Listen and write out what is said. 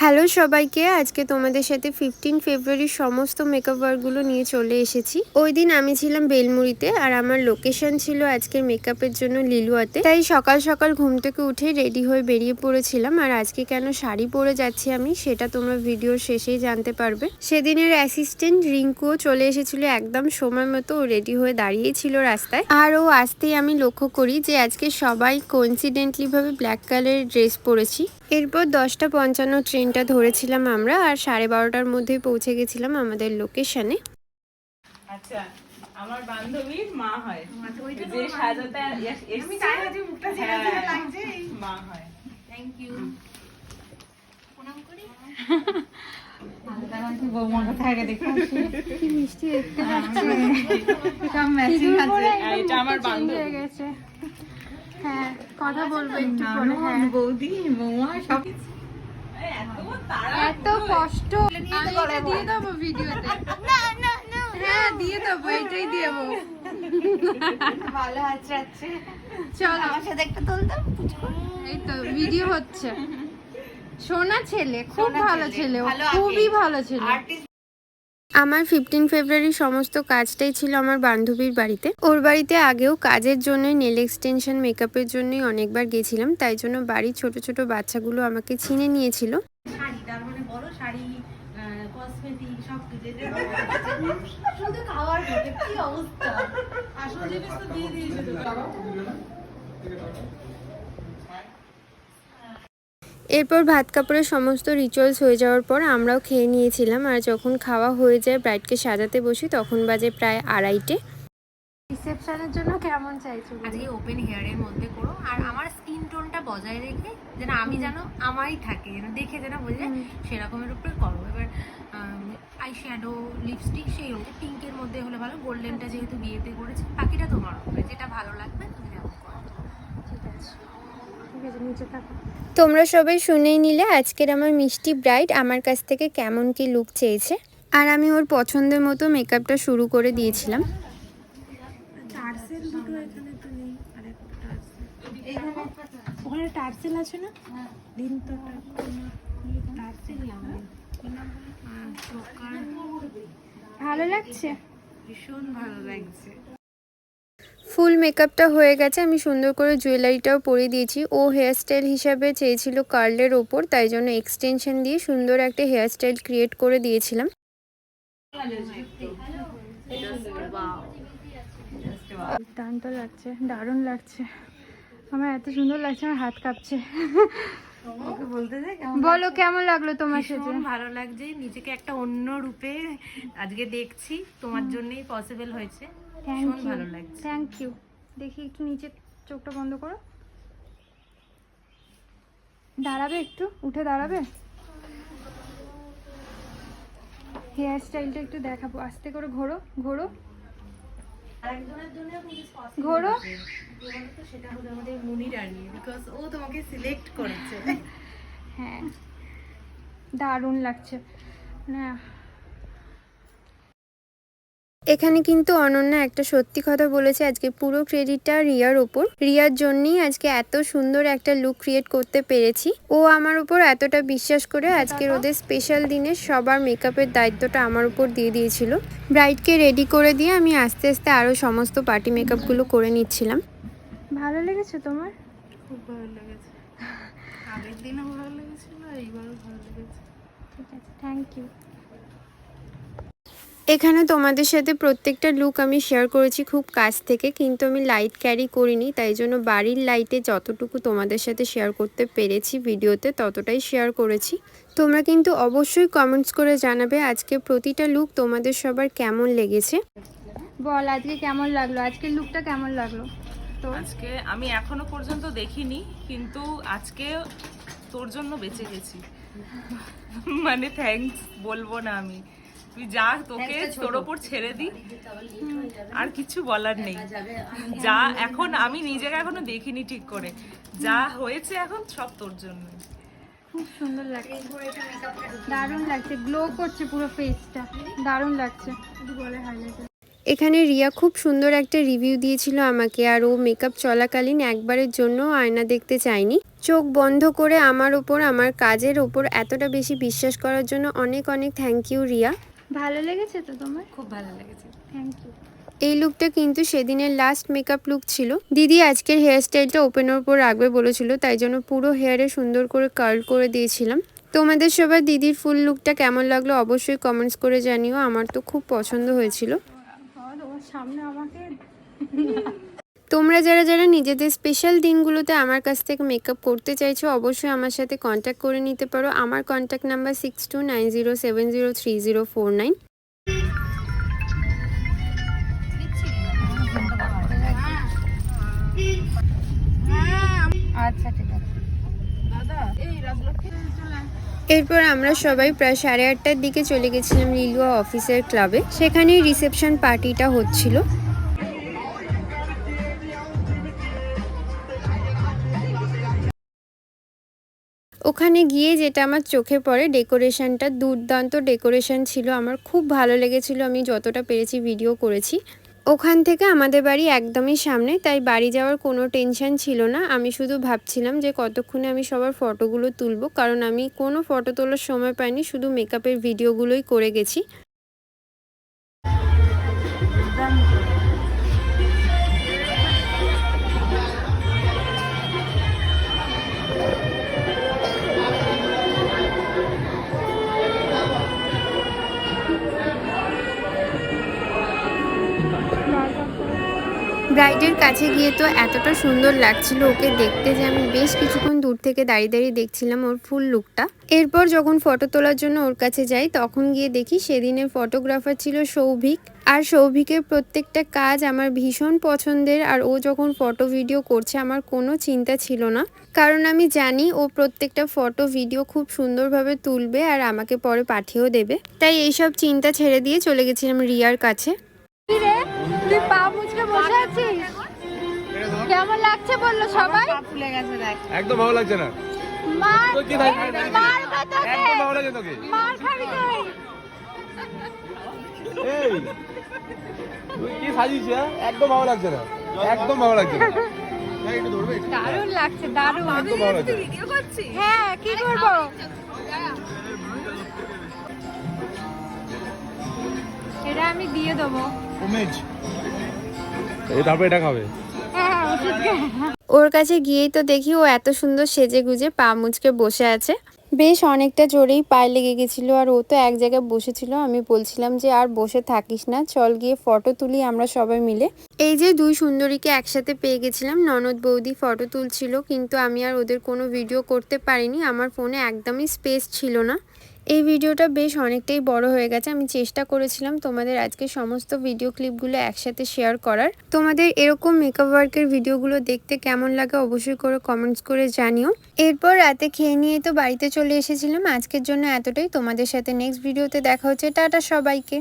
Hello সবাইকে, আজকে তোমাদের সাথে 15 ফেব্রুয়ারির সমস্ত মেকআপ ওয়ার্কগুলো নিয়ে চলে এসেছি। ওই দিন আমি ছিলাম বেলমুড়িতে আর আমার লোকেশন ছিল আজকের মেকআপের জন্য লিলুয়াতে। তাই সকাল সকাল ঘুম থেকে উঠে রেডি হয়ে বেরিয়ে পড়েছিলাম। আর আজকে কেন শাড়ি পরে যাচ্ছি আমি, সেটা তোমরা ভিডিওর শেষেই জানতে পারবে। সেদিনের অ্যাসিস্ট্যান্ট রিঙ্কুও চলে এসেছিল একদম সময় মতো। ও রেডি হয়ে দাঁড়িয়ে ছিল রাস্তায়। আর ও আসতেই আমি লক্ষ্য করি যে আজকে সবাই কোইন্সিডেন্টলি ভাবে ব্ল্যাক কালারের ড্রেস পরেছি। এরপর 10:55 ট্রেনটা ধরেছিলাম আমরা, আর 12:30টার মধ্যে পৌঁছে গেছিলাম আমাদের লোকেশনে। আচ্ছা, আমার বান্ধবীর মা হয়, যে সাজাতে আমি তার কাছে মুখটা চেহারা লাগছে, মা হয়। Thank you. প্রণাম করি। বৌমা কোথায় দেখতে কি মিষ্টি দেখতে লাগছে। সব ম্যাচিং আছে। এটা আমার বান্ধবী হয়ে গেছে। হ্যাঁ, কথা বলবো একটু পরে। হ্যাঁ, বৌদি বৌমা সব এত কষ্ট। আমি এটা দিয়ে দেবো ভিডিওতে। না না না, হ্যাঁ দিয়ে দেবো, এটাই দেবো। ভালো আছে। আচ্ছা চল আমার সাথে একটা তুল দাও। এই তো ভিডিও হচ্ছে। সোনা ছেলে, খুব ভালো ছেলে, খুবই ভালো ছেলে। আমার 15 ফেব্রুয়ারি সমস্ত কাজটাই ছিল আমার বান্ধবীর বাড়িতে। ওর বাড়িতে আগেও কাজের জন্য নেল এক্সটেনশন মেকআপের জন্যই অনেকবার গেছিলাম, তাই জন্য বাড়ির ছোট ছোট বাচ্চাগুলো আমাকে চিনে নিয়েছিল। এরপর ভাত কাপড়ের সমস্ত রিচুয়ালস হয়ে যাওয়ার পর আমরাও খেয়ে নিয়েছিলাম। আর যখন খাওয়া হয়ে যায়, ব্রাইডকে সাজাতে বসি, তখন বাজে প্রায় 2:30। রিসেপশনের জন্য কেমন চাইছো? আজকে ওপেন হেয়ারের মধ্যে করো, আর আমার স্কিন টোনটা বজায় রেখে যেন আমি যেন আমারই থাকে, যেন দেখে যেন বোঝে সেরকমের উপরে করো। এবার আই শ্যাডো, লিপস্টিক সেই হচ্ছে পিঙ্কের মধ্যে হলে ভালো। গোল্ডেনটা যেহেতু বিয়েতে করেছি, বাকিটা তোমার উপরে যেটা ভালো লাগবে তুমি যেমন করো। ঠিক আছে, নিচে থাকো। তোমরা সবাই শুনেই নিলে আজকের আমার মিষ্টি ব্রাইড আমার কাছ থেকে কেমন কি লুক চেয়েছে। আর আমি ওর পছন্দের মতো মেকআপটা শুরু করে দিয়েছিলাম। ওখানে টার্সেল আছে না? দিন তো ভালো লাগছে, ভীষণ ভালো লাগছে। ফুল মেকআপটা হয়ে গেছে। আমি সুন্দর করে জুয়েলারিটাও পরিয়ে দিয়েছি। ও হেয়ারস্টাইল হিসাবে চেয়েছিল কার্লের ওপর, তাই জন্য এক্সটেনশন দিয়ে সুন্দর একটা হেয়ারস্টাইল ক্রিয়েট করে দিয়েছিলাম। দুর্দান্ত লাগছে, দারুণ লাগছে। আমার এত সুন্দর লাগছে, আমার হাত কাঁপছে। বলো কেমন লাগলো তোমার সাথে? ভালো লাগছে, নিজেকে একটা অন্য রূপে আজকে দেখছি, তোমার জন্যই পসিবল হয়েছে। ভালো লাগছে, থ্যাংক ইউ। দেখি একটু নিচে চোখটা বন্ধ করো, দাঁড়াবে একটু, উঠে দাঁড়াবে। হেয়ার স্টাইলটা একটু দেখাবো, আস্তে করে ঘোরো ঘোরো ঘোরো। সেটা হলো আমাদের মুনি রানী, বিকজ ও তোমাকে সিলেক্ট করেছে। হ্যাঁ, দারুণ লাগছে না। এখানে কিন্তু অনন্যা একটা সত্যি কথা বলেছে, আজকে পুরো ক্রেডিটটা রিয়ার ওপর। রিয়ার জন্যই আজকে এত সুন্দর একটা লুক ক্রিয়েট করতে পেরেছি। ও আমার উপর এতটা বিশ্বাস করে আজকের ওদের স্পেশাল দিনে সবার মেকআপের দায়িত্বটা আমার উপর দিয়ে দিয়েছিল। ব্রাইডকে রেডি করে দিয়ে আমি আস্তে আস্তে আরও সমস্ত পার্টি মেকআপগুলো করে নিচ্ছিলাম। ভালো লেগেছে তোমার? খুব ভালো লেগেছে, আগের দিনও ভালো লেগেছিল, এইবারও ভালো লেগেছে। ঠিক আছে, থ্যাংক ইউ। এখানে তোমাদের সাথে প্রত্যেকটা লুক আমি শেয়ার করেছি খুব কাছ থেকে, কিন্তু আমি লাইট ক্যারি করিনি, তাই জন্য বাড়ির লাইটে যতটুকু তোমাদের সাথে শেয়ার করতে পেরেছি ভিডিওতে ততটাই শেয়ার করেছি। তোমরা কিন্তু অবশ্যই কমেন্টস করে জানাবে আজকে প্রতিটা লুক তোমাদের সবার কেমন লেগেছে। বল আজকে কেমন লাগলো, আজকের লুকটা কেমন লাগলো? তো আজকে আমি এখনো পর্যন্ত দেখিনি, কিন্তু আজকে তোর জন্য বেঁচে গেছি। মানে থ্যাঙ্কস বলবো না আমি, তুই যা, তোকে তোর ওপর ছেড়ে দিই, আর কিছু বলার নেই। যা এখন আমি নিজেকে এখনো দেখিনি ঠিক করে, যা হয়েছে এখন সব তোর জন্য। খুব সুন্দর লাগছে, দারুণ লাগছে, গ্লো করছে পুরো ফেসটা, দারুণ লাগছে। বলে হাইলাইট এখানে রিয়া খুব সুন্দর একটা রিভিউ দিয়েছিল আমাকে, আর ও মেকআপ চলাকালীন একবারের জন্য আয়না দেখতে চায়নি। চোখ বন্ধ করে আমার ওপর, আমার কাজের ওপর এতটা বেশি বিশ্বাস করার জন্য অনেক অনেক থ্যাংক ইউ রিয়া। ভালো লেগেছে তো তোমার? খুব ভালো লেগেছে। Thank you. এই লুকটা কিন্তু সেদিনের লাস্ট মেকআপ লুক ছিল। দিদি আজকের হেয়ার স্টাইলটা ওপেনের উপর রাখবে বলেছিল, তাই জন্য পুরো হেয়ারে সুন্দর করে কার্ল করে দিয়েছিলাম। তোমাদের সবার দিদির ফুল লুকটা কেমন লাগলো অবশ্যই কমেন্টস করে জানিও, আমার তো খুব পছন্দ হয়েছিল। সামনে আমাকে তোমরা যারা যারা নিজেদের স্পেশাল দিনগুলোতে আমার কাছ থেকে মেকআপ করতে চাইছো অবশ্যই আমার সাথে কন্ট্যাক্ট করে নিতে পারো। আমার কন্ট্যাক্ট নাম্বার 6290703049। আচ্ছা ঠিক আছে। এরপর আমরা সবাই প্রায় 8:30টার দিকে চলে গেছিলাম লিলুয়া অফিসের ক্লাবে। সেখানেই রিসেপশন পার্টিটা হচ্ছিল। ওখানে গিয়ে যেটা আমার চোখে পড়ে, ডেকোরেশনটা দুর্দান্ত ডেকোরেশন ছিল, আমার খুব ভালো লেগেছিল। আমি যতটা পেরেছি ভিডিও করেছি। ওখান থেকে আমাদের বাড়ি একদমই সামনে, তাই বাড়ি যাওয়ার কোনো টেনশন ছিল না। আমি শুধু ভাবছিলাম যে কতক্ষণে আমি সবার ফটোগুলো তুলবো, কারণ আমি কোনো ফটো তোলার সময় পাইনি, শুধু মেকআপের ভিডিওগুলোই করে গেছি। ব্রাইডের কাছে গিয়ে তো এতটা সুন্দর লাগছিল ওকে দেখতে যে আমি বেশ কিছুক্ষণ দূর থেকে দাঁড়িয়ে দাঁড়িয়ে দেখছিলাম ওর ফুল লুকটা। এরপর যখন ফটো তোলার জন্য ওর কাছে যাই তখন গিয়ে দেখি সেদিনের ফটোগ্রাফার ছিল সৌভিক। আর সৌভিকের প্রত্যেকটা কাজ আমার ভীষণ পছন্দের, আর ও যখন ফটো ভিডিও করছে আমার কোনো চিন্তা ছিল না, কারণ আমি জানি ও প্রত্যেকটা ফটো ভিডিও খুব সুন্দরভাবে তুলবে আর আমাকে পরে পাঠিয়েও দেবে। তাই এইসব চিন্তা ছেড়ে দিয়ে চলে গেছিলাম রিয়ার কাছে। তুই পা মুছকে বসে আছিস, কেমন লাগছে বললো সবাই? ফুলে গেছে দেখ। একদম ভালো লাগছে না। মার তো কি ভাই মার খা তোকে, একদম ভালো লাগছে তোকে। মার খাবি তুই। এই তুই কি সাজিস? একদম ভালো লাগছে না, একদম ভালো লাগছে না। দারুণ লাগছে, দারুণ। একদম ভালো লাগছে না। ভিডিও করছি। হ্যাঁ কি করবো, এটা আমি দিয়ে দেবো। উমেশ এই তারপরে এটা খাবে। হ্যাঁ ওষুধ খেয়ে। ওর কাছে গিয়েই তো দেখি ও এত সুন্দর সেজে গুজে পা মুচকে বসে আছে। বেশ অনেকটা জোরেই পায়ে লেগে গেছিল, আর ও তো এক জায়গায় বসেছিল। আমি বলছিলাম যে আর বসে থাকিস না, চল গিয়ে ফটো তুলি আমরা সবাই মিলে। এই যে দুই সুন্দরীকে একসাথে পেয়ে গেছিলাম, ননদ বৌদি ফটো তুলছিল, কিন্তু আমি আর ওদের কোনো ভিডিও করতে পারিনি, আমার ফোনে একদমই স্পেস ছিল না। এই ভিডিওটা বেশ অনেকটাই বড় হয়ে গেছে। আমি চেষ্টা করেছিলাম তোমাদের আজকে সমস্ত ভিডিও ক্লিপগুলো একসাথে শেয়ার করার। তোমাদের এরকম মেকআপ ওয়ার্কের ভিডিওগুলো দেখতে কেমন লাগে অবশ্যই করে কমেন্টস করে জানিও। এরপর রাতে খেয়ে নিয়ে তো বাড়িতে চলে এসেছিলাম। আজকের জন্য এতটাই। তোমাদের সাথে নেক্সট ভিডিওতে দেখা হচ্ছে। টাটা সবাইকে।